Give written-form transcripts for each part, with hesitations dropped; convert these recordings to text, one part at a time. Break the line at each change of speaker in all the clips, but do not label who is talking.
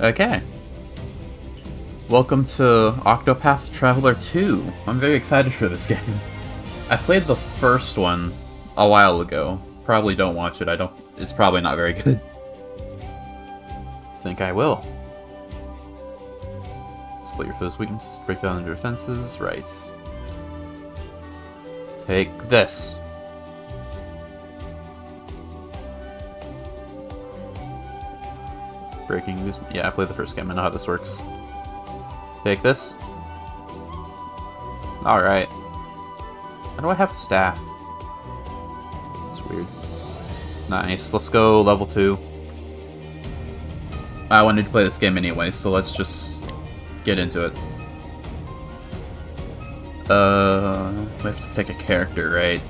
Okay. Welcome to Octopath Traveler 2. I'm very excited for this game. I played the first one a while ago. Probably don't watch it. It's probably not very good. Think I will. Split your foe's weaknesses, break down their defenses. Right. Take this. Breaking this. Yeah, I played the first game. I know how this works. Take this. Alright. How do I have staff? It's weird. Nice. Let's go level 2. I wanted to play this game anyway, so let's just get into it. We have to pick a character, right?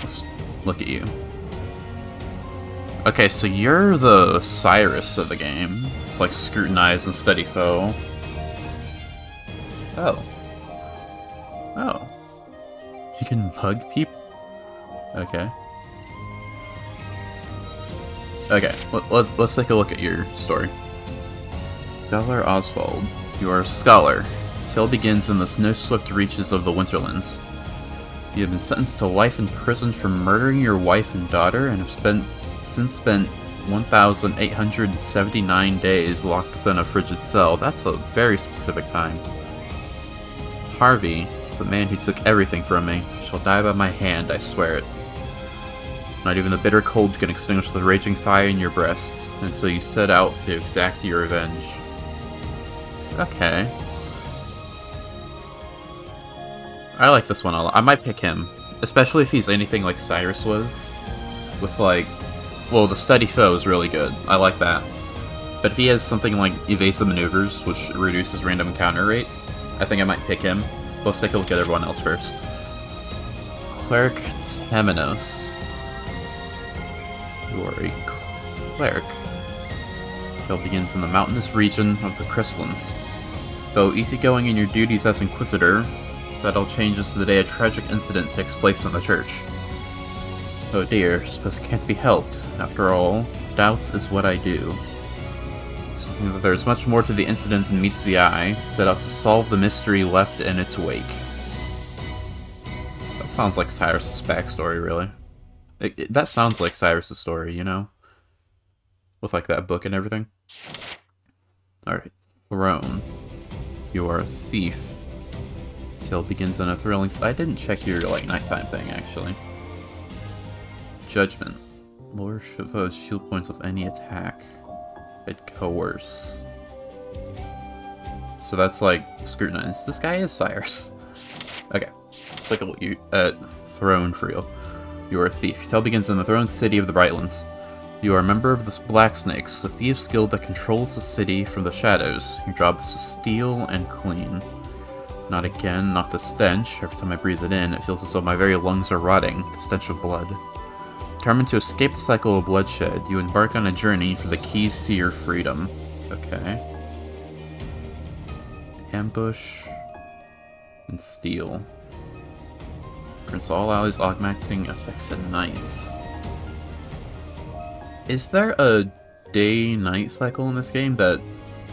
Let's look at you. Okay, so you're the Cyrus of the game. Like, scrutinize and steady foe. Oh. Oh. You can hug people? Okay. Okay, let's take a look at your story. Scholar Osvald. You are a scholar. Tale begins in the snow-swept reaches of the Winterlands. You have been sentenced to life in prison for murdering your wife and daughter, and have since spent 1,879 days locked within a frigid cell. That's a very specific time. Harvey, the man who took everything from me, shall die by my hand, I swear it. Not even the bitter cold can extinguish the raging fire in your breast, and so you set out to exact your revenge. Okay. I like this one a lot. I might pick him, especially if he's anything like Cyrus was. With like, well, the steady foe is really good. I like that. But if he has something like evasive maneuvers, which reduces random encounter rate, I think I might pick him. Let's take a look at everyone else first. Cleric Temenos. You are a cleric. Tale begins in the mountainous region of the Crystallines. Though easygoing in your duties as Inquisitor, that all changes the day a tragic incident takes place in the church. Oh dear, suppose it can't be helped. After all, doubt is what I do. There's much more to the incident than meets the eye, set out to solve the mystery left in its wake. That sounds like Cyrus' backstory, really. That sounds like Cyrus' story, you know? With like that book and everything. Alright. Throne. You are a thief. Tale begins in a thrilling... I didn't check your, like, nighttime thing, actually. Judgment. Lower foe's shield points with any attack. I'd coerce. So that's like scrutinize. This guy is Cyrus. Okay. Let's take a look at Throne for real. You are a thief. Your tale begins in the Throne City of the Brightlands. You are a member of the Blacksnakes, the thieves' guild that controls the city from the shadows. Your job is to steal and clean. Not again, not the stench. Every time I breathe it in, it feels as though my very lungs are rotting, the stench of blood. Determined to escape the cycle of bloodshed, you embark on a journey for the keys to your freedom. Okay. Ambush and steal. Grants all allies augmenting effects at night. Is there a day-night cycle in this game that,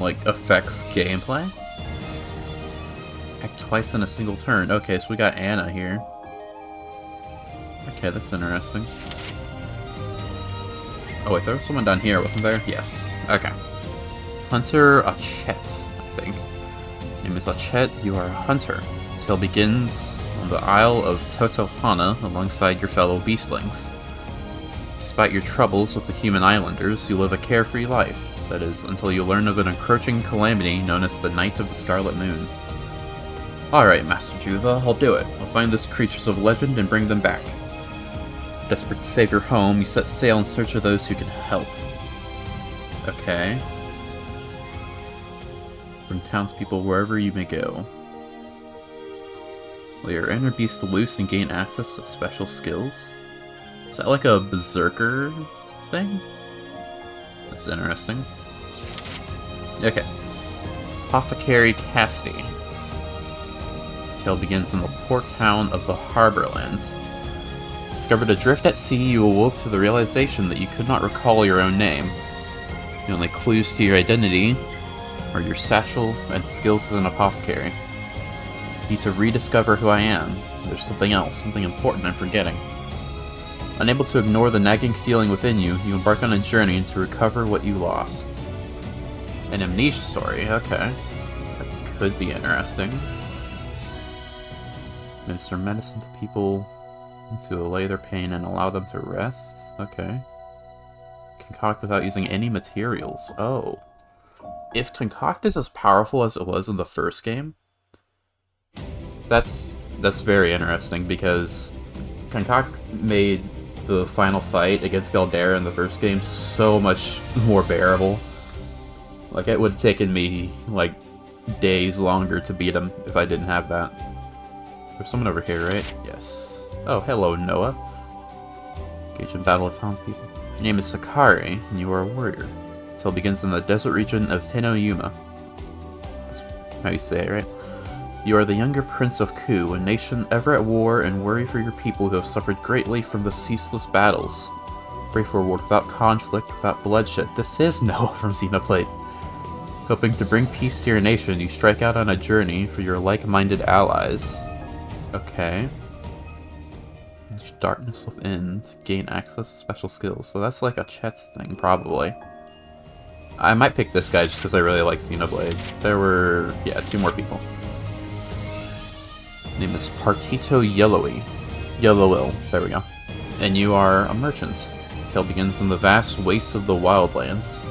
like, affects gameplay? Act twice in a single turn. Okay, so we got Anna here. Okay, that's interesting. Oh wait, there was someone down here, wasn't there? Yes. Okay. Hunter Achet, I think. Name is Achet, you are a hunter. Tale begins on the Isle of Totohana alongside your fellow beastlings. Despite your troubles with the human islanders, you live a carefree life. That is, until you learn of an encroaching calamity known as the Night of the Scarlet Moon. Alright, Master Juva, I'll do it. I'll find those creatures of legend and bring them back. Desperate to save your home, you set sail in search of those who can help. Okay. Bring townspeople wherever you may go. Let your inner beast loose and gain access to special skills. Is that like a berserker thing? That's interesting. Okay. Apothecary Casti. The tale begins in the port town of the Harborlands. Discovered adrift at sea, you awoke to the realization that you could not recall your own name. The only clues to your identity or your satchel and skills as an apothecary. Need to rediscover who I am. There's something else, something important I'm forgetting. Unable to ignore the nagging feeling within you, you embark on a journey to recover what you lost. An amnesia story, okay. That could be interesting. Administer medicine to people to allay their pain and allow them to rest, okay. Concoct without using any materials, oh. If Concoct is as powerful as it was in the first game, that's very interesting, because Concoct made the final fight against Galdera in the first game so much more bearable. Like, it would have taken me, like, days longer to beat him if I didn't have that. There's someone over here, right? Yes. Oh, hello, Noah. Engage in battle with townspeople. Your name is Sakari, and you are a warrior. So it begins in the desert region of Hinoyuma. That's how you say it, right? You are the younger prince of Ku, a nation ever at war and worry for your people who have suffered greatly from the ceaseless battles. Pray for a world without conflict, without bloodshed. This is Noah from Xenoblade. Hoping to bring peace to your nation, you strike out on a journey for your like-minded allies. Okay. Darkness within to gain access to special skills. So that's like a Chet's thing, probably. I might pick this guy just because I really like Xenoblade. There were, yeah, 2 more people. Name is Partito Yellowy. Yellowill. There we go. And you are a merchant. Tale begins in the vast wastes of the wildlands.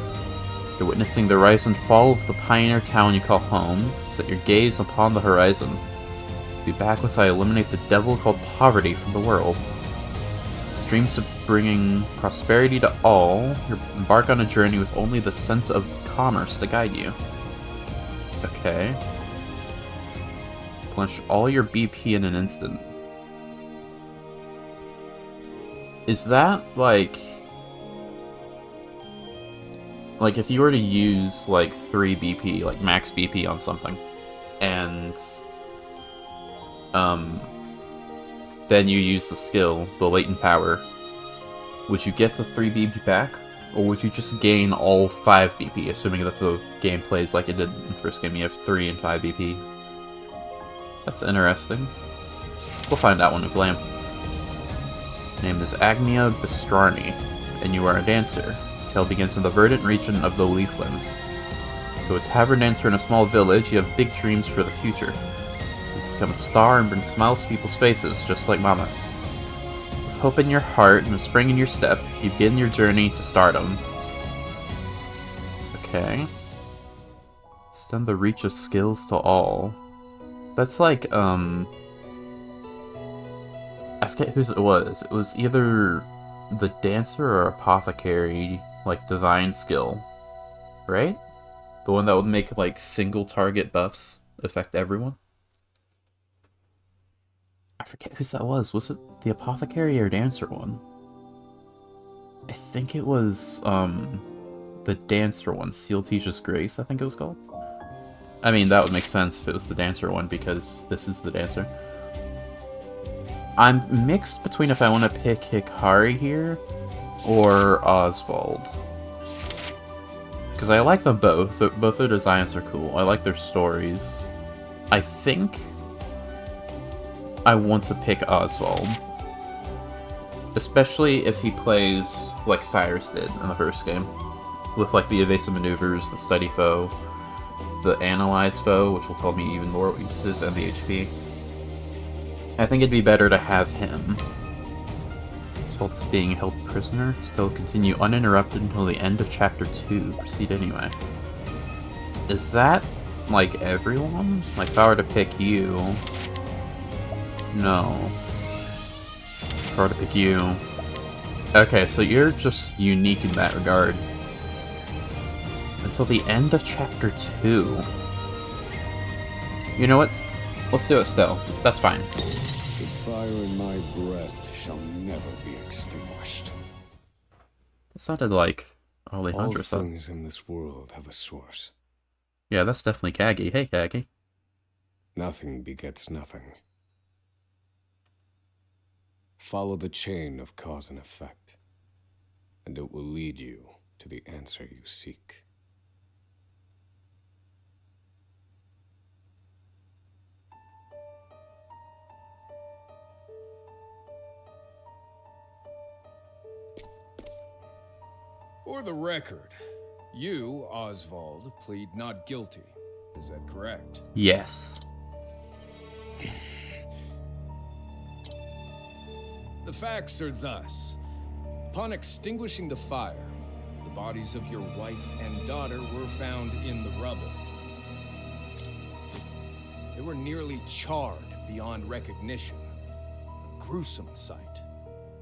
You're witnessing the rise and fall of the pioneer town you call home. Set your gaze upon the horizon. Be back once I eliminate the devil called poverty from the world. With dreams of bringing prosperity to all, you embark on a journey with only the sense of commerce to guide you. Okay. Plunge all your BP in an instant. Is that, like if you were to use, like, 3 BP, like, max BP on something, and, then you use the skill, the latent power, would you get the 3 BP back, or would you just gain all 5 BP, assuming that the game plays like it did in the first game, you have 3 and 5 BP? That's interesting. We'll find out when we play him. Name is Agnia Bistrani, and you are a dancer. Tale begins in the verdant region of the Leaflands. Though a tavern dancer in a small village, you have big dreams for the future. To become a star and bring smiles to people's faces, just like Mama. With hope in your heart and a spring in your step, you begin your journey to stardom. Okay. Extend the reach of skills to all. That's like, I forget whose it was. It was either the dancer or apothecary, like, divine skill. Right? The one that would make, like, single target buffs affect everyone? I forget whose that was. Was it the apothecary or dancer one? I think it was, the dancer one. Seal Teaches Grace, I think it was called. I mean, that would make sense if it was the dancer one, because this is the dancer. I'm mixed between if I want to pick Hikari here, or Osvald. Because I like them both. Both their designs are cool. I like their stories. I think I want to pick Osvald. Especially if he plays like Cyrus did in the first game. With, like, the evasive maneuvers, the study foe, the analyze foe, which will tell me even more weaknesses, and the HP. I think it'd be better to have him. Osvald is being held prisoner. Still continue uninterrupted until the end of Chapter 2. Proceed anyway. Is that, like, everyone? Like, if I were to pick you... No. If I were to pick you... Okay, so you're just unique in that regard. Until the end of Chapter 2. You know what? Let's do it still. That's fine.
The fire in my breast shall never be extinguished.
It sounded like Alejandro
All
said.
things in this world have a source.
Yeah, that's definitely Kagi. Hey, Kagi.
Nothing begets nothing. Follow the chain of cause and effect, and it will lead you to the answer you seek. For the record, you, Osvald, plead not guilty. Is that correct?
Yes.
The facts are thus. Upon extinguishing the fire, the bodies of your wife and daughter were found in the rubble. They were nearly charred beyond recognition. A gruesome sight.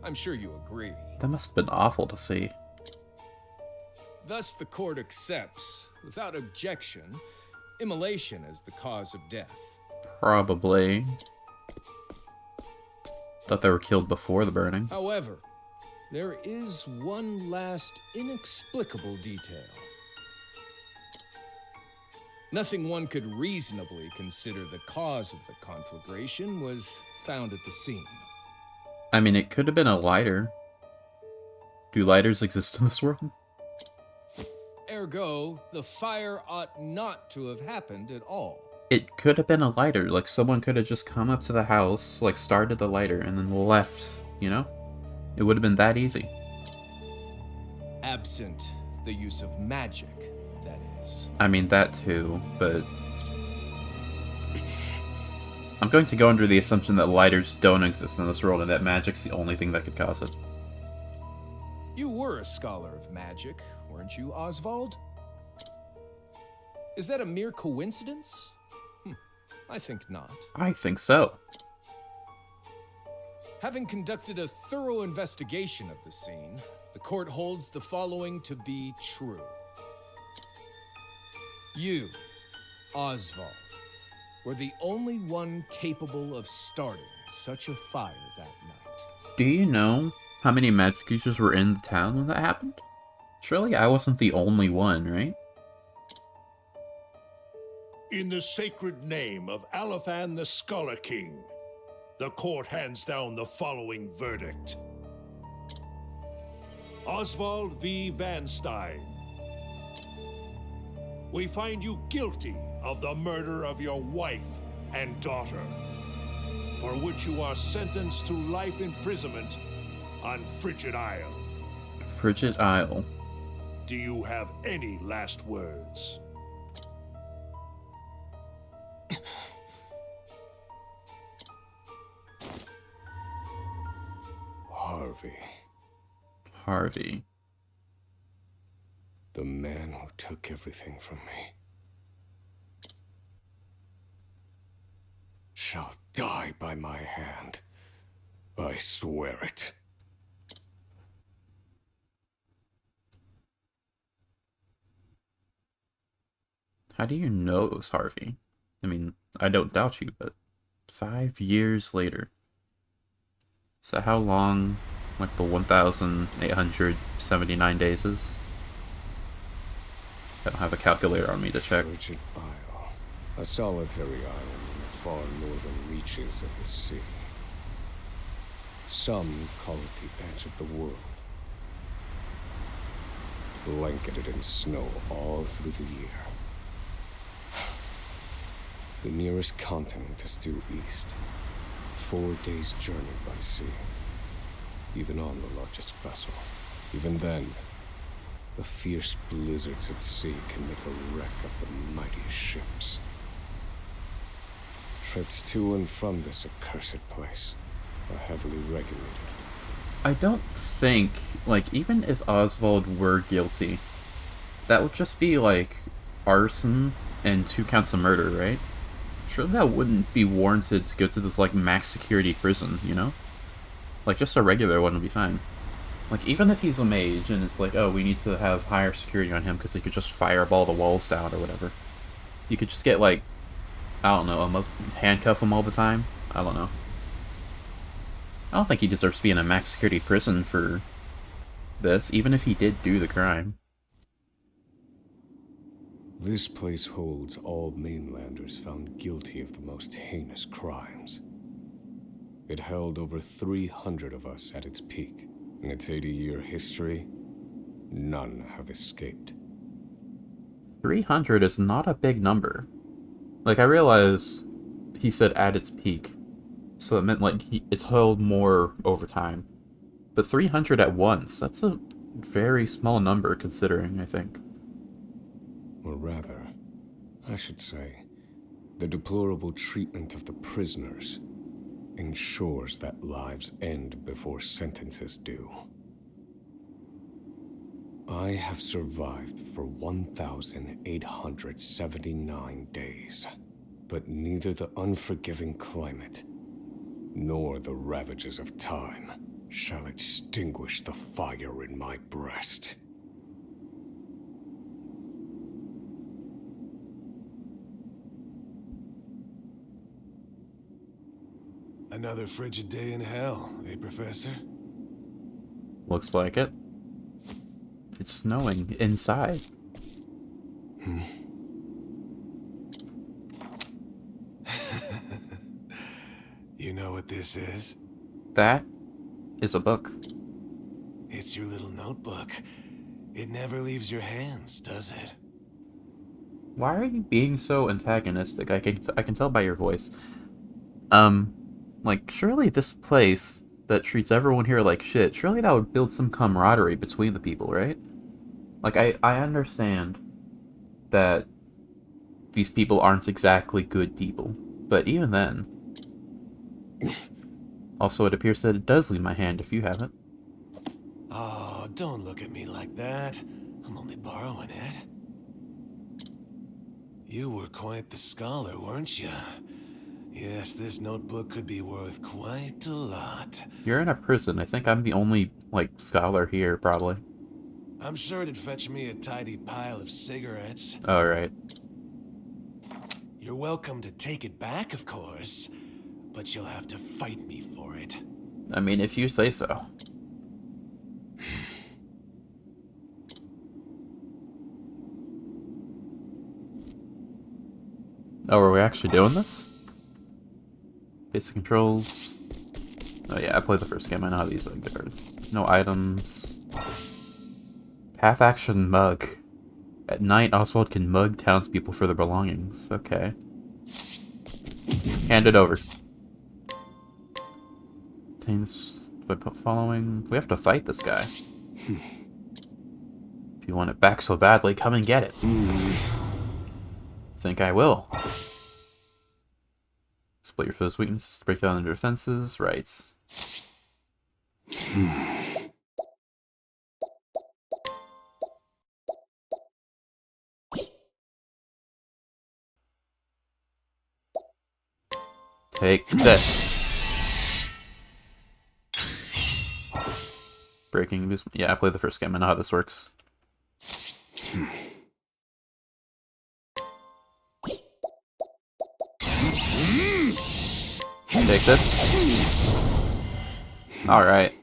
I'm sure you agree.
That must have been awful to see.
Thus, the court accepts, without objection, immolation as the cause of death.
Probably. Thought they were killed before the burning.
However, there is one last inexplicable detail. Nothing one could reasonably consider the cause of the conflagration was found at the scene.
I mean, it could have been a lighter. Do lighters exist in this world?
Ergo, the fire ought not to have happened at all.
It could have been a lighter. Like, someone could have just come up to the house, like, started the lighter, and then left, you know? It would have been that easy.
Absent the use of magic, that is.
I mean, that too, but... I'm going to go under the assumption that lighters don't exist in this world, and that magic's the only thing that could cause it.
You were a scholar of magic, weren't you, Osvald? Is that a mere coincidence? I think not.
I think so.
Having conducted a thorough investigation of the scene, the court holds the following to be true. You, Osvald, were the only one capable of starting such a fire that night.
Do you know how many magic users were in the town when that happened? Surely I wasn't the only one, right?
In the sacred name of Alephan the Scholar King, the court hands down the following verdict. Osvald V. Van Stein. We find you guilty of the murder of your wife and daughter, for which you are sentenced to life imprisonment on Frigid Isle.
Frigid Isle.
Do you have any last words?
Harvey.
The man who took everything from me shall die by my hand. I swear it.
How do you know it was Harvey? I mean, I don't doubt you, but 5 years later. Is that how long, like, the 1,879 days is? I don't have a calculator on me to check.
Frigid Isle. A solitary island in the far northern reaches of the sea. Some call it the edge of the world. Blanketed in snow all through the year. The nearest continent is due east. 4 days' journey by sea. Even on the largest vessel. Even then, the fierce blizzards at sea can make a wreck of the mightiest ships. Trips to and from this accursed place are heavily regulated.
I don't think, like, even if Osvald were guilty, that would just be, like, arson and 2 counts of murder, right? Surely that wouldn't be warranted to go to this, like, max security prison, you know? Like, just a regular one would be fine. Like, even if he's a mage and it's like, oh, we need to have higher security on him because he could just fireball the walls down or whatever. You could just get, like, I don't know, almost handcuff him all the time? I don't know. I don't think he deserves to be in a max security prison for this, even if he did do the crime.
This place holds all mainlanders found guilty of the most heinous crimes. It held over 300 of us at its peak. In its 80-year history, none have escaped.
300 is not a big number. Like, I realize he said at its peak, so it meant, like, it's held more over time. But 300 at once, that's a very small number considering, I think.
Or rather, I should say, the deplorable treatment of the prisoners ensures that lives end before sentences do. I have survived for 1,879 days, but neither the unforgiving climate nor the ravages of time shall extinguish the fire in my breast.
Another frigid day in hell, eh, Professor?
Looks like it. It's snowing inside.
You know what this is?
That is a book.
It's your little notebook. It never leaves your hands, does it?
Why are you being so antagonistic? I can tell by your voice. Like, surely this place that treats everyone here like shit, surely that would build some camaraderie between the people, right? Like, I understand that these people aren't exactly good people, but even then. Also, it appears that it does leave my hand if you have it.
Oh, don't look at me like that. I'm only borrowing it. You were quite the scholar, weren't you? Yes, this notebook could be worth quite a lot.
You're in a prison. I think I'm the only, like, scholar here, probably.
I'm sure it'd fetch me a tidy pile of cigarettes.
Alright.
You're welcome to take it back, of course, but you'll have to fight me for it.
I mean, if you say so. Oh, are we actually doing this? Basic controls. Oh yeah, I played the first game. I know how these are. No items. Path action mug. At night, Oswald can mug townspeople for their belongings. Okay. Hand it over. Contains by following. We have to fight this guy. If you want it back so badly, come and get it. Think I will. Split your foe's weaknesses to break down their defenses. Right. Take this. Breaking boost. Yeah, I played the first game. I know how this works. Take this. Alright.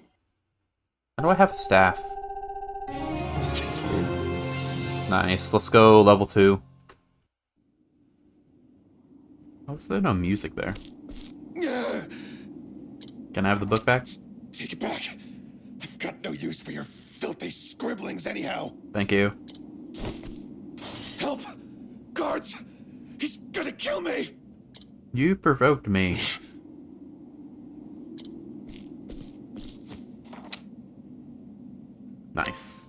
How do I have a staff? Nice. Let's go level 2. Oh, is there no music there? Can I have the book back?
Take it back. I've got no use for your filthy scribblings anyhow.
Thank you.
Help! Guards! He's gonna kill me!
You provoked me. Nice.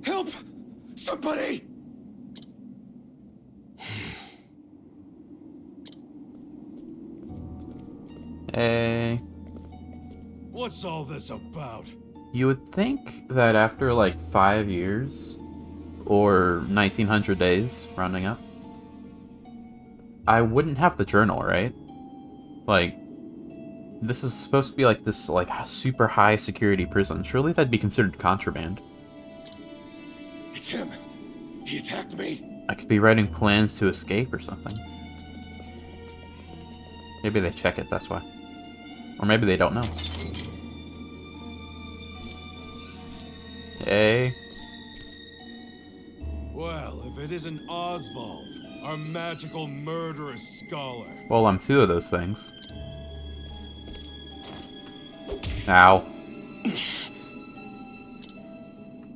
Help! Somebody!
Hey.
What's all this about?
You would think that after like 5 years, or 1900 days, rounding up, I wouldn't have the journal, right? Like, this is supposed to be like this like super high security prison. Surely that'd be considered contraband.
It's him. He attacked me.
I could be writing plans to escape or something. Maybe they check it, that's why. Or maybe they don't know. Hey.
Well, if it isn't Osvald, our magical murderous scholar.
Well, I'm 2 of those things. Ow.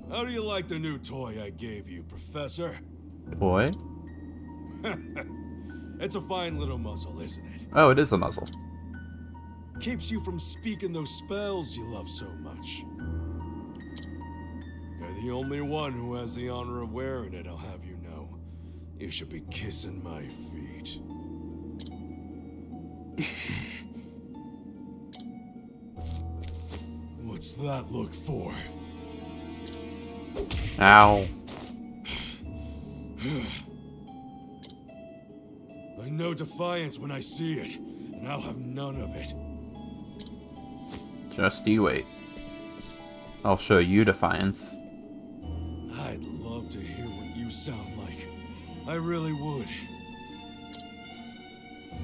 How do you like the new toy I gave you, Professor?
Boy?
It's a fine little muzzle, isn't it?
Oh, it is a muzzle.
Keeps you from speaking those spells you love so much. You're the only one who has the honor of wearing it, I'll have you know. You should be kissing my feet. What's that look for?
Ow.
I know defiance when I see it, and I'll have none of it.
Just you wait. I'll show you defiance.
I'd love to hear what you sound like. I really would.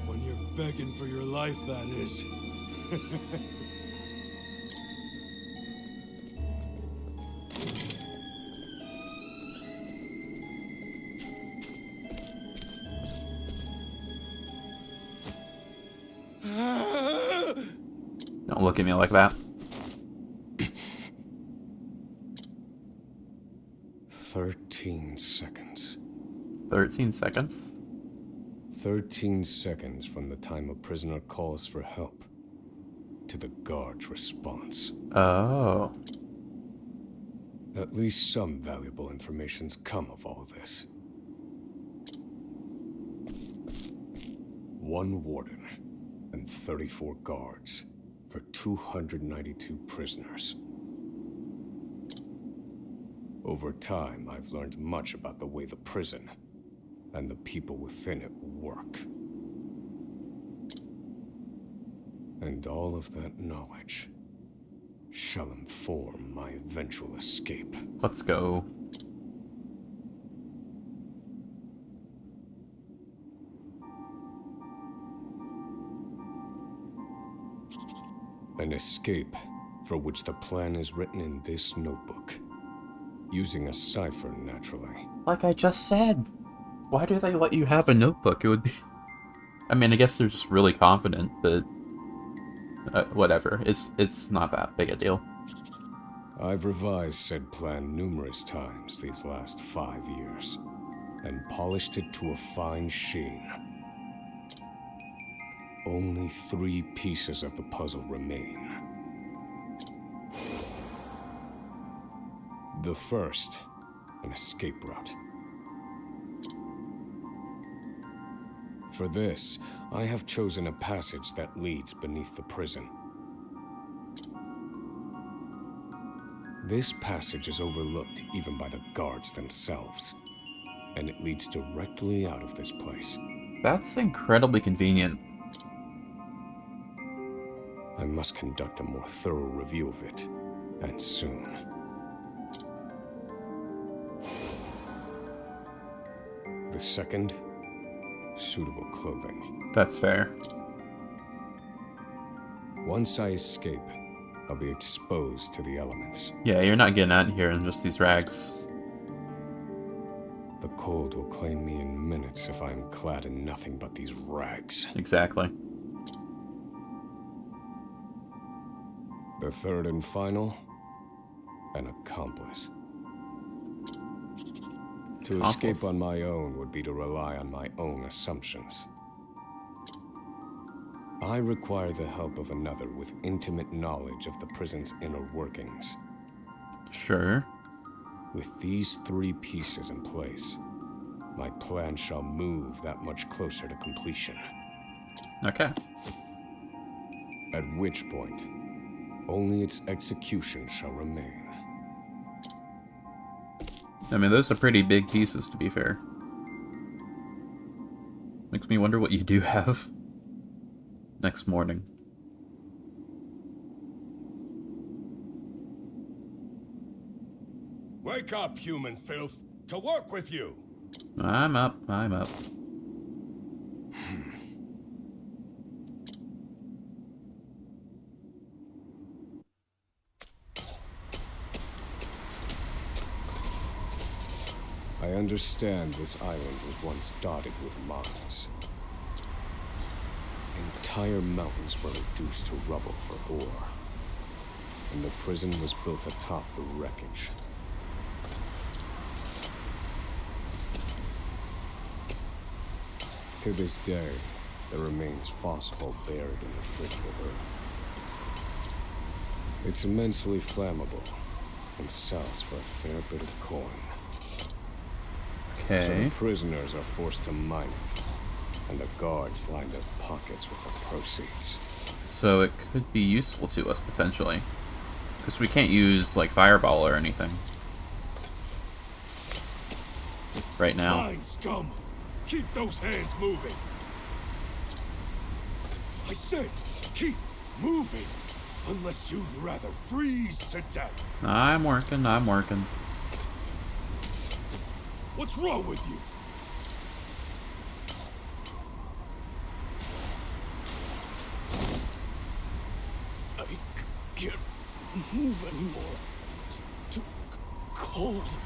When you're begging for your life, that is.
Don't look at me like that.
13 seconds.
13 seconds?
13 seconds from the time a prisoner calls for help to the guard's response.
Oh.
At least some valuable information's come of all this. One warden and 34 guards for 292 prisoners. Over time, I've learned much about the way the prison and the people within it work. And all of that knowledge shall inform my eventual escape.
Let's go.
An escape for which the plan is written in this notebook. Using a cipher, naturally.
Like I just said. Why do they let you have a notebook? It would be... I mean, I guess they're just really confident, but... whatever. It's not that big a deal.
I've revised said plan numerous times these last 5 years, and polished it to a fine sheen. Only 3 pieces of the puzzle remain. The first, an escape route. For this, I have chosen a passage that leads beneath the prison. This passage is overlooked even by the guards themselves, and it leads directly out of this place.
That's incredibly convenient.
I must conduct a more thorough review of it, and soon. The second, suitable clothing.
That's fair.
Once I escape, I'll be exposed to the elements.
Yeah, you're not getting out of here in just these rags.
The cold will claim me in minutes if I'm clad in nothing but these rags.
Exactly.
The third and final, an accomplice. To escape on my own would be to rely on my own assumptions. I require the help of another with intimate knowledge of the prison's inner workings.
Sure.
With these 3 pieces in place, my plan shall move that much closer to completion.
Okay.
At which point, only its execution shall remain.
I mean, those are pretty big pieces, to be fair. Makes me wonder what you do have next morning.
Wake up, human filth! To work with you!
I'm up, I'm up.
I understand this island was once dotted with mines. Entire mountains were reduced to rubble for ore, and the prison was built atop the wreckage. To this day, there remains phosphol buried in the frigid earth. It's immensely flammable and sells for a fair bit of coin. So
Okay.
the prisoners are forced to mine it, and the guards line their pockets with the proceeds.
So it could be useful to us, potentially. Because we can't use, like, Fireball or anything. Right now.
Mine, scum! Keep those hands moving! I said, keep moving! Unless you'd rather freeze to death.
I'm working, I'm working.
What's wrong with you?
I can't move anymore. Too cold.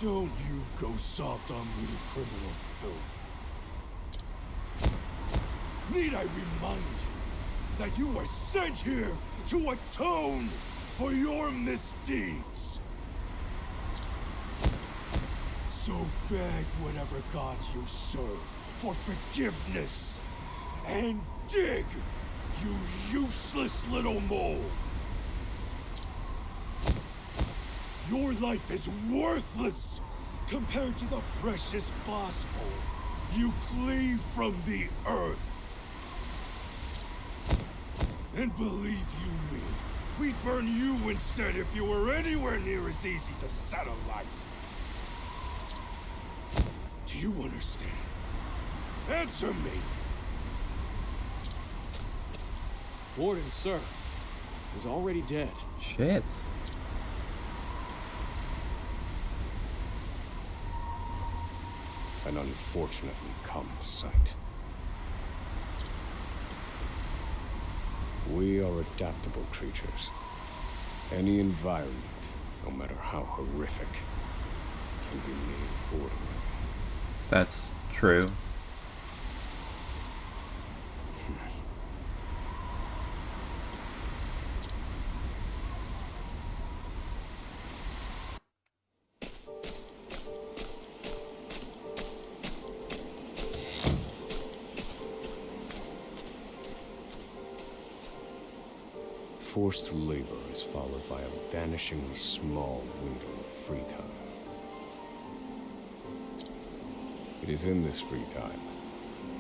Don't you go soft on me, criminal filth. Need I remind you that you were sent here to atone for your misdeeds? So beg whatever gods you serve for forgiveness, and dig, you useless little mole! Your life is worthless compared to the precious phosphor you cleave from the earth. And believe you me, we'd burn you instead if you were anywhere near as easy to set alight. Do you understand? Answer me!
Warden, sir, is already dead.
Shit.
An unfortunately common sight. We are adaptable creatures. Any environment, no matter how horrific, can be made ordinary.
That's true.
Forced labor is followed by a vanishingly small window of free time. It is in this free time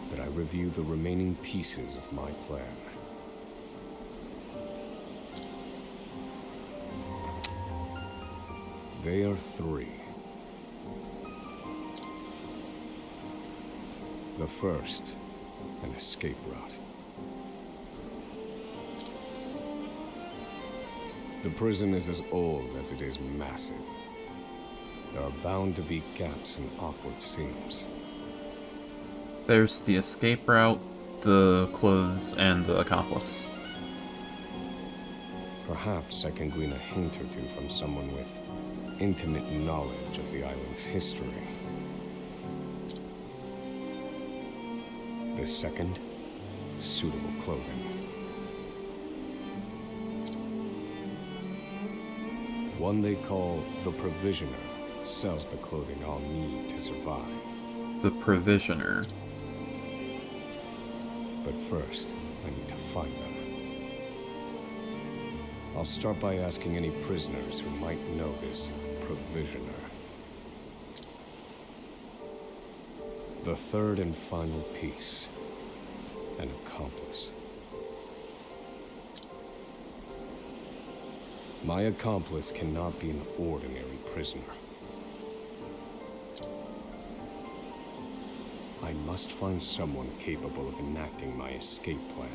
that I review the remaining pieces of my plan. They are three. The first, an escape route. The prison is as old as it is massive. There are bound to be gaps and awkward seams.
There's the escape route, the clothes, and the accomplice.
Perhaps I can glean a hint or two from someone with intimate knowledge of the island's history. The second, suitable clothing. One they call the Provisioner sells the clothing I'll need to survive.
The Provisioner.
But first, I need to find them. I'll start by asking any prisoners who might know this Provisioner. The third and final piece, an accomplice. My accomplice cannot be an ordinary prisoner. I must find someone capable of enacting my escape plan.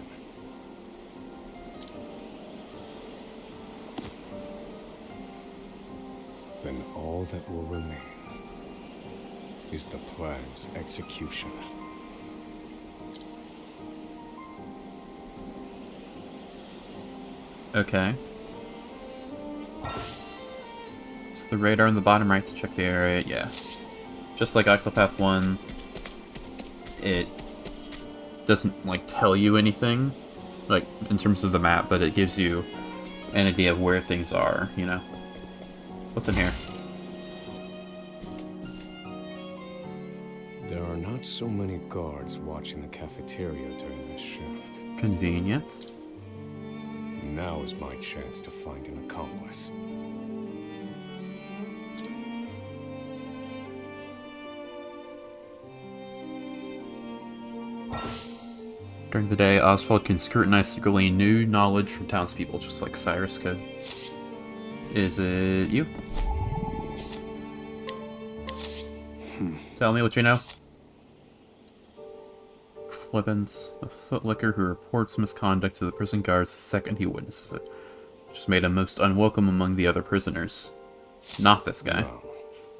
Then all that will remain is the plan's execution.
Okay. It's the radar on the bottom right to check the area, yeah. Just like Octopath 1, it doesn't, like, tell you anything, like, in terms of the map, but it gives you an idea of where things are, you know? What's in here?
There are not Not so many guards watching the cafeteria during this shift.
Convenient.
Now is my chance to find an accomplice.
During the day, Osvald can scrutinize secretly new knowledge from townspeople, just like Cyrus could. Is it you? Tell me what you know. Flippant, a footlicker who reports misconduct to the prison guards the second he witnesses it, which has made him most unwelcome among the other prisoners. Not this guy.
No,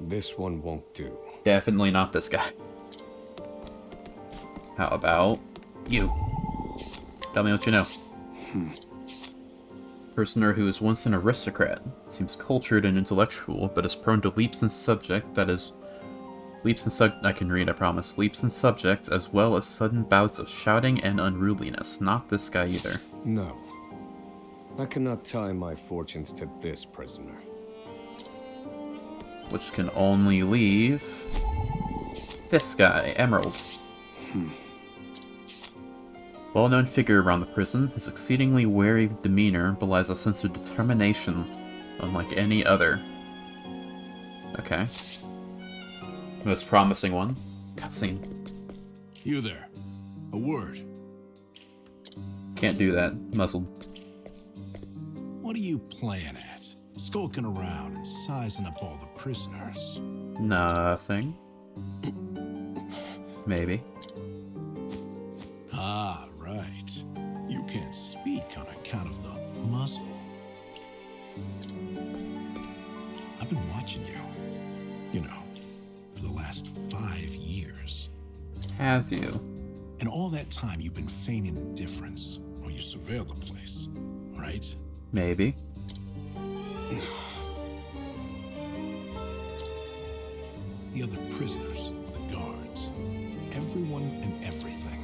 this one won't do.
Definitely not this guy. How about you? Tell me what you know. Prisoner who is once an aristocrat, seems cultured and intellectual, but is prone to leaps in subject, I can read, I promise. Leaps in subject, as well as sudden bouts of shouting and unruliness. Not this guy either.
No. I cannot tie my fortunes to this prisoner.
Which can only leave this guy, Emerald. Well-known figure around the prison, his exceedingly wary demeanor belies a sense of determination unlike any other. Okay. Most promising one. Cutscene.
You there. A word.
Can't do that. Muzzled.
What are you playing at? Skulking around and sizing up all the prisoners.
Nothing. Maybe.
Ah, right. You can't speak on account of the muzzle. I've been watching you. You know, for the last 5 years.
Have you?
And all that time you've been feigning indifference while you surveilled the place, right?
Maybe.
The other prisoners, the guards, everyone and everything.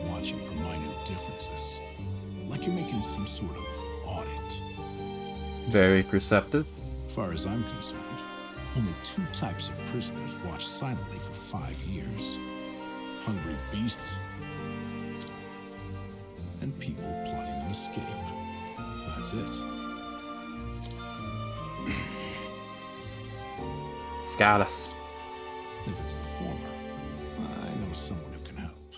Watching for minute differences. Like you're making some sort of audit.
Very perceptive.
As far as I'm concerned, only 2 types of prisoners watch silently for 5 years. Hungry beasts and people plotting an escape. That's it.
Scatus.
If it's the former, I know someone who can help.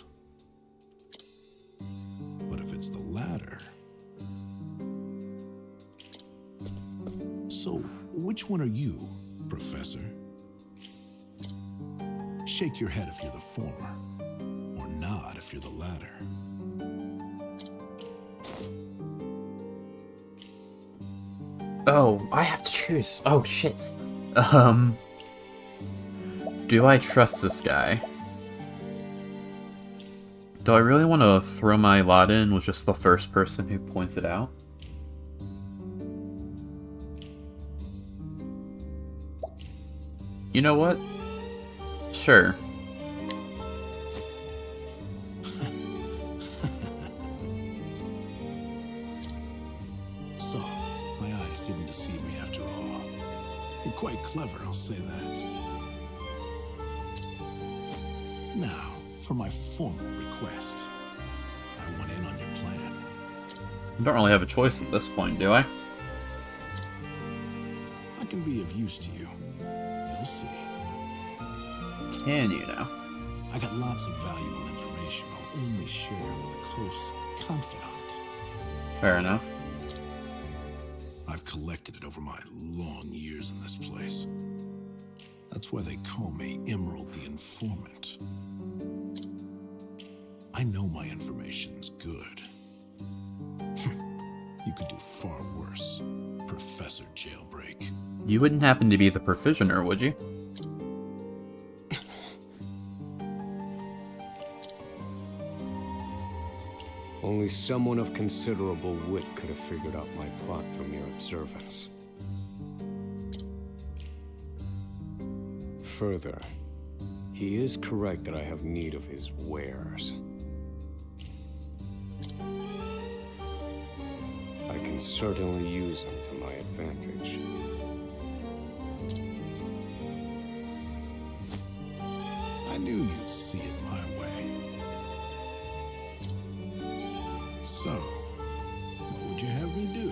But if it's the latter... So, which one are you, Professor? Shake your head if you're the former, or nod if you're the latter.
Oh, I have to choose. Oh, shit. Do I trust this guy? Do I really want to throw my lot in with just the first person who points it out? You know what? Sure.
So, my eyes didn't deceive me after all. You're quite clever, I'll say that. Now, for my formal request. I went in on your plan.
I don't really have a choice at this point, do I?
I can be of use to you. You'll see.
Can you now?
I got lots of valuable information I'll only share with a close confidant.
Fair enough.
I've collected it over my long years in this place. That's why they call me Emerald the Informant. I know my information's good. You could do far worse, Professor Jailbreak.
You wouldn't happen to be the provisioner, would you?
Only someone of considerable wit could have figured out my plot from your observance. Further, he is correct that I have need of his wares. I can certainly use them to my advantage.
knew you'd see it my way. So, what would you have me do?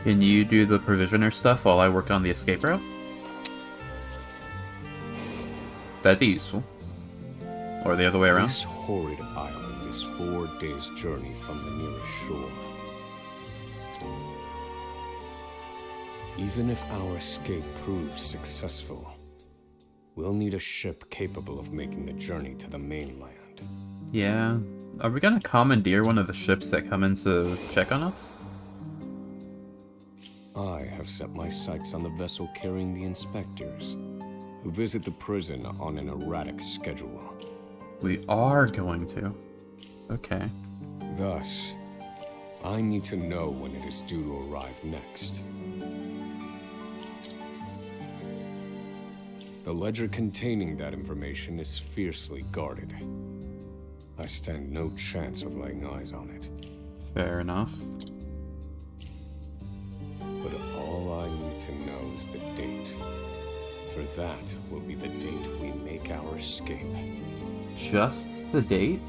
Can you do the provisioner stuff while I work on the escape route? That'd be useful. Or the other way around.
This horrid island is 4 days' journey from the nearest shore. Even if our escape proves successful, we'll need a ship capable of making the journey to the mainland.
Yeah. Are we gonna commandeer one of the ships that come in to check on us?
I have set my sights on the vessel carrying the inspectors, who visit the prison on an erratic schedule.
We are going to. Okay.
Thus, I need to know when it is due to arrive next. The ledger containing that information is fiercely guarded. I stand no chance of laying eyes on it.
Fair enough.
But all I need to know is the date. For that will be the date we make our escape.
Just the date?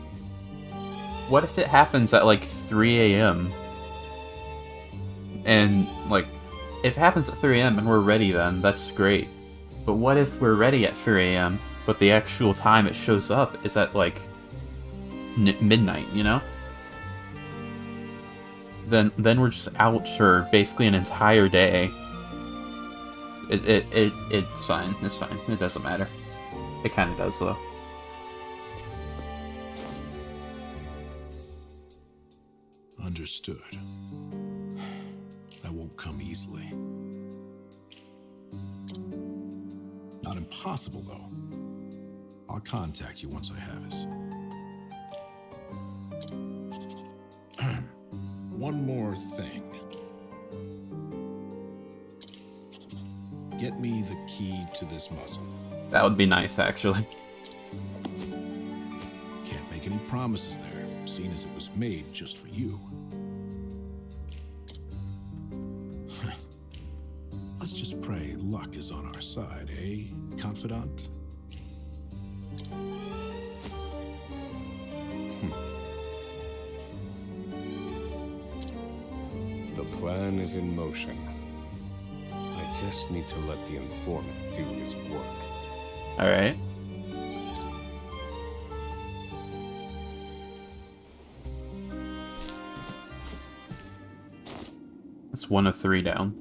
What if it happens at like 3 a.m.? And like, if it happens at 3 a.m. and we're ready then, that's great. But what if we're ready at 3 a.m., but the actual time it shows up is at like midnight, you know? Then we're just out for basically an entire day. It's fine. It's fine. It doesn't matter. It kind of does though.
Understood. That won't come easily. Not impossible, though. I'll contact you once I have it. One more thing. Get me the key to this muzzle.
That would be nice, actually.
Can't make any promises there, seeing as it was made just for you. Let's just pray luck is on our side, eh, confidant?
The plan is in motion. I just need to let the informant do his work.
Alright. That's 1 of 3 down.